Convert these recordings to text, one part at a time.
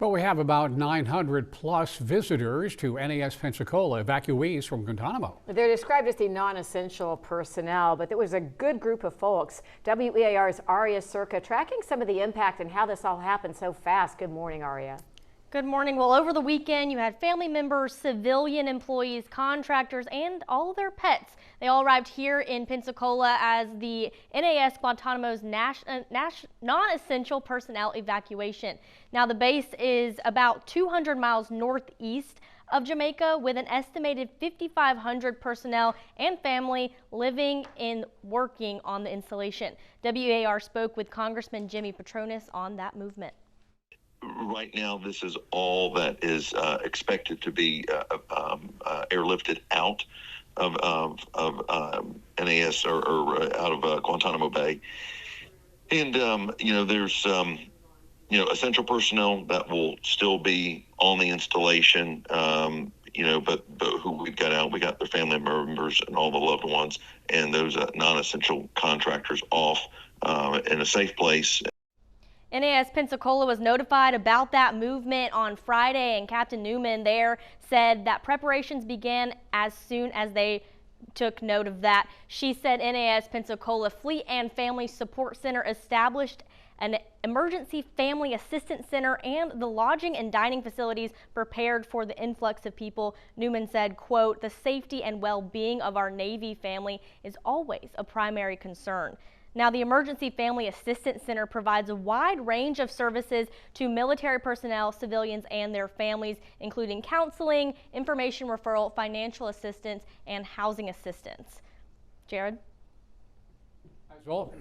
Well, we have about 900 plus visitors to NAS Pensacola, evacuees from Guantanamo. They're described as the non-essential personnel, but there was a good group of folks. WEAR's Aria Circa tracking some of the impact and how this all happened so fast. Good morning, Aria. Good morning. Well, over the weekend, you had family members, civilian employees, contractors, and all their pets. They all arrived here in Pensacola as the NAS Guantanamo's non-essential personnel evacuation. Now, the base is about 200 miles northeast of Jamaica, with an estimated 5,500 personnel and family living and working on the installation. WEAR spoke with Congressman Jimmy Petronis on that movement. Right now, this is all that is expected to be airlifted out of NAS or out of Guantanamo Bay. And, there's, essential personnel that will still be on the installation, but who we've got out, we got their family members and all the loved ones, and those non-essential contractors off in a safe place. NAS Pensacola was notified about that movement on Friday, and Captain Newman there said that preparations began as soon as they took note of that. She said NAS Pensacola Fleet and Family Support Center established an emergency family assistance center, and the lodging and dining facilities prepared for the influx of people. Newman said, quote, "The safety and well-being of our Navy family is always a primary concern." Now, the Emergency Family Assistance Center provides a wide range of services to military personnel, civilians, and their families, including counseling, information referral, financial assistance, and housing assistance. Jared?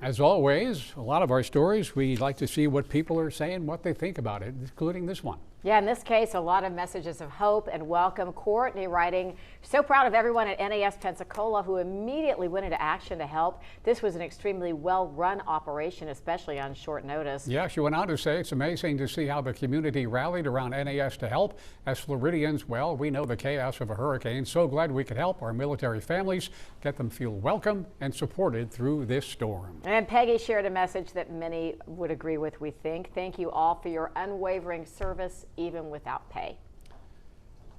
As always, a lot of our stories, we like to see what people are saying, what they think about it, including this one. Yeah, in this case, a lot of messages of hope and welcome. Courtney writing, so proud of everyone at NAS Pensacola who immediately went into action to help. This was an extremely well-run operation, especially on short notice. Yeah, she went on to say it's amazing to see how the community rallied around NAS to help. As Floridians, well, we know the chaos of a hurricane. So glad we could help our military families, get them feel welcome and supported through this storm. And Peggy shared a message that many would agree with, we think. Thank you all for your unwavering service, even without pay.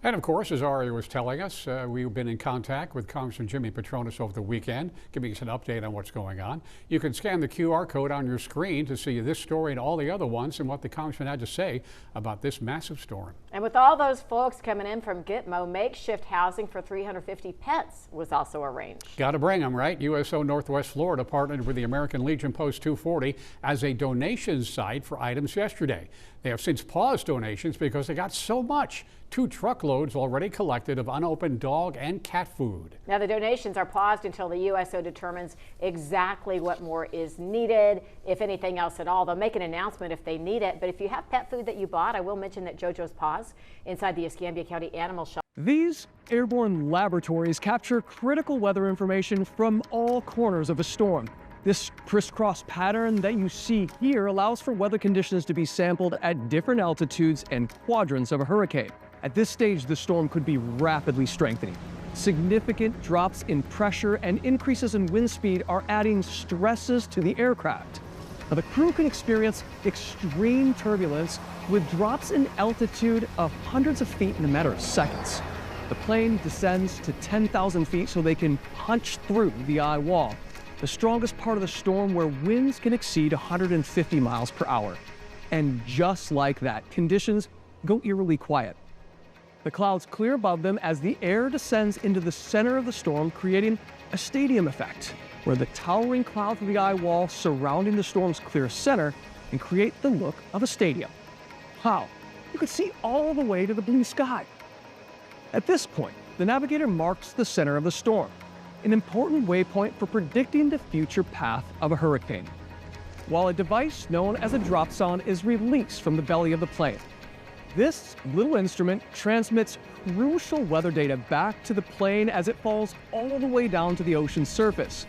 And of course, as Aria was telling us, we've been in contact with Congressman Jimmy Petronis over the weekend, giving us an update on what's going on. You can scan the QR code on your screen to see this story and all the other ones and what the congressman had to say about this massive storm. And with all those folks coming in from Gitmo, makeshift housing for 350 pets was also arranged. Got to bring them, right? USO Northwest Florida partnered with the American Legion Post 240 as a donation site for items yesterday. They have since paused donations because they got so much. 2 truckloads already collected of unopened dog and cat food. Now the donations are paused until the USO determines exactly what more is needed, if anything else at all. They'll make an announcement if they need it, but if you have pet food that you bought, I will mention that JoJo's Paws inside the Escambia County Animal Shelter. These airborne laboratories capture critical weather information from all corners of a storm. This crisscross pattern that you see here allows for weather conditions to be sampled at different altitudes and quadrants of a hurricane. At this stage, the storm could be rapidly strengthening. Significant drops in pressure and increases in wind speed are adding stresses to the aircraft. Now, the crew can experience extreme turbulence with drops in altitude of hundreds of feet in a matter of seconds. The plane descends to 10,000 feet so they can punch through the eye wall, the strongest part of the storm where winds can exceed 150 miles per hour. And just like that, conditions go eerily quiet. The clouds clear above them as the air descends into the center of the storm, creating a stadium effect, where the towering clouds of the eye wall surrounding the storm's clear center and create the look of a stadium. How? You could see all the way to the blue sky. At this point, the navigator marks the center of the storm, an important waypoint for predicting the future path of a hurricane, while a device known as a dropson is released from the belly of the plane. This little instrument transmits crucial weather data back to the plane as it falls all the way down to the ocean's surface.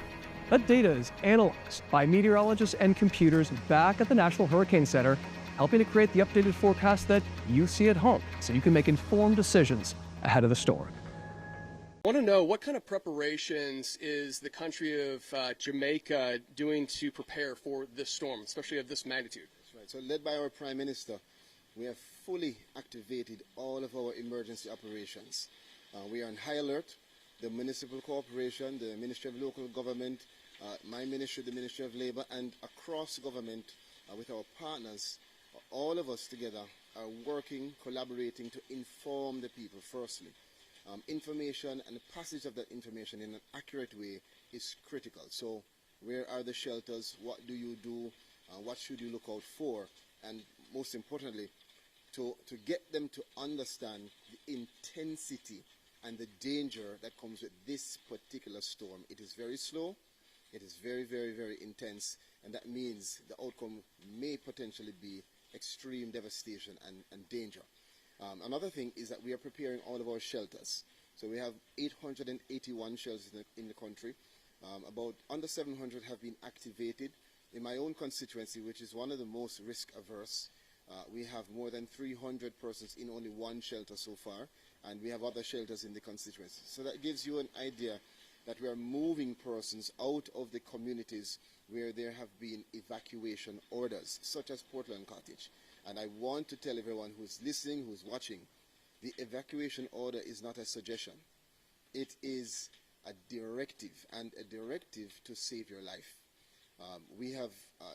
That data is analyzed by meteorologists and computers back at the National Hurricane Center, helping to create the updated forecast that you see at home so you can make informed decisions ahead of the storm. I want to know what kind of preparations is the country of Jamaica doing to prepare for this storm, especially of this magnitude? That's right. So led by our Prime Minister, we have fully activated all of our emergency operations. We are on high alert. The municipal corporation, the Ministry of Local Government, my ministry, the Ministry of Labour, and across government with our partners, all of us together are working, collaborating to inform the people firstly. Information and the passage of that information in an accurate way is critical. So where are the shelters? What do you do? What should you look out for? And most importantly, to get them to understand the intensity and the danger that comes with this particular storm. It is very slow. It is very, very, very intense. And that means the outcome may potentially be extreme devastation and danger. Another thing is that we are preparing all of our shelters. So we have 881 shelters in the country. About under 700 have been activated. In my own constituency, which is one of the most risk averse, we have more than 300 persons in only one shelter so far, and we have other shelters in the constituency. So that gives you an idea that we are moving persons out of the communities where there have been evacuation orders, such as Portland Cottage. And I want to tell everyone who's listening, who's watching, the evacuation order is not a suggestion. It is a directive, and a directive to save your life. We have,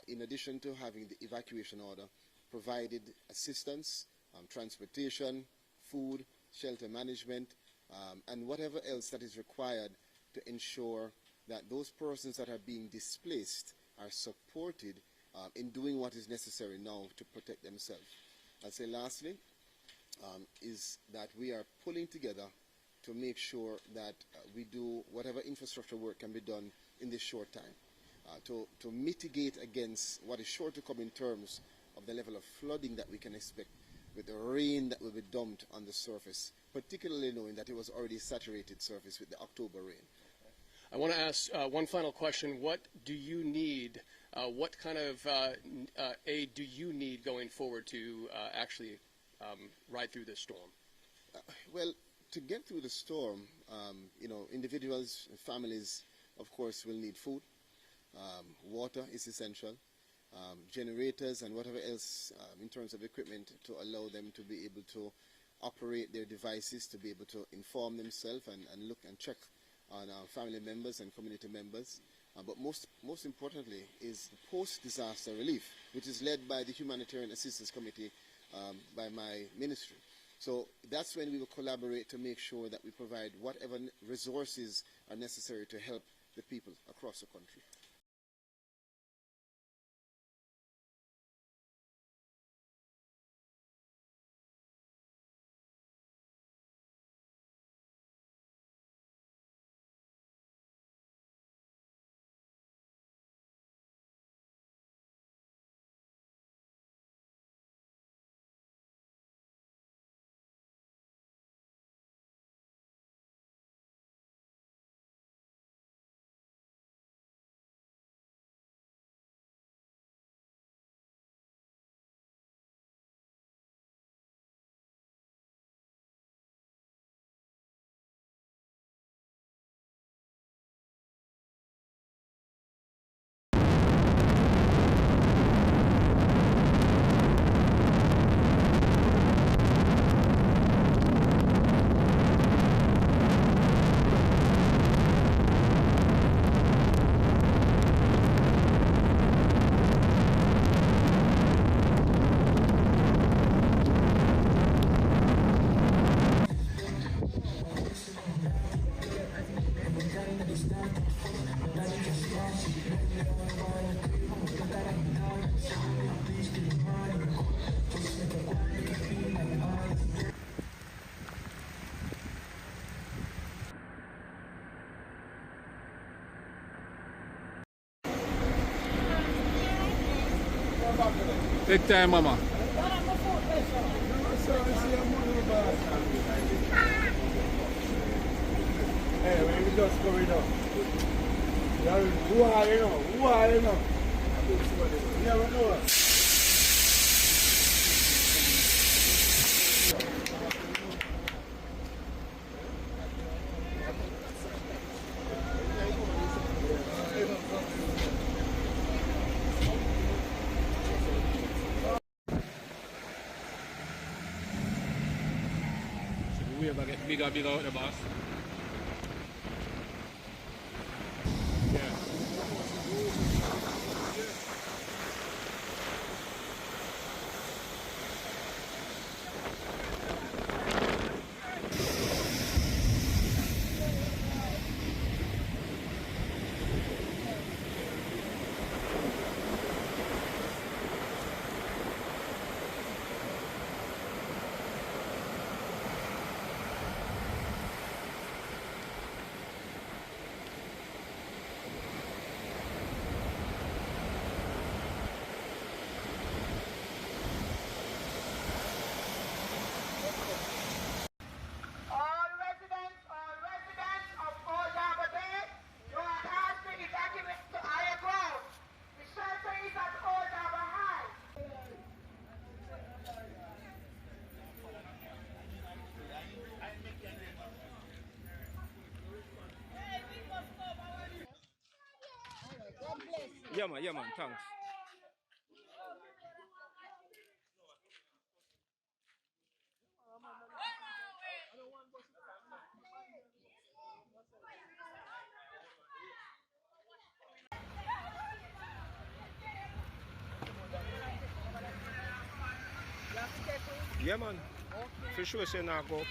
in addition to having the evacuation order, provided assistance, transportation, food, shelter management, and whatever else that is required to ensure that those persons that are being displaced are supported in doing what is necessary now to protect themselves. I'll say lastly is that we are pulling together to make sure that we do whatever infrastructure work can be done in this short time to mitigate against what is sure to come in terms of the level of flooding that we can expect with the rain that will be dumped on the surface, particularly knowing that it was already saturated surface with the October rain. I want to ask one final question. What do you need? What kind of aid do you need going forward to actually ride through this storm? Well, to get through the storm, you know, individuals, families, of course, will need food. Water is essential. Generators and whatever else in terms of equipment to allow them to be able to operate their devices, to be able to inform themselves and look and check on family members and community members. But most importantly is the post-disaster relief, which is led by the Humanitarian Assistance Committee by my ministry. So that's when we will collaborate to make sure that we provide whatever resources are necessary to help the people across the country. Take time, mama. Hey, when we just going up. Who are you know? Who are you know? You never know. wave get bigger out the boss. All residents of Old Harbor Bay, you are asked to evacuate to higher ground. The shelter is at Old Harbor High. Yeah man, thanks. Yeah man, for sure say now go.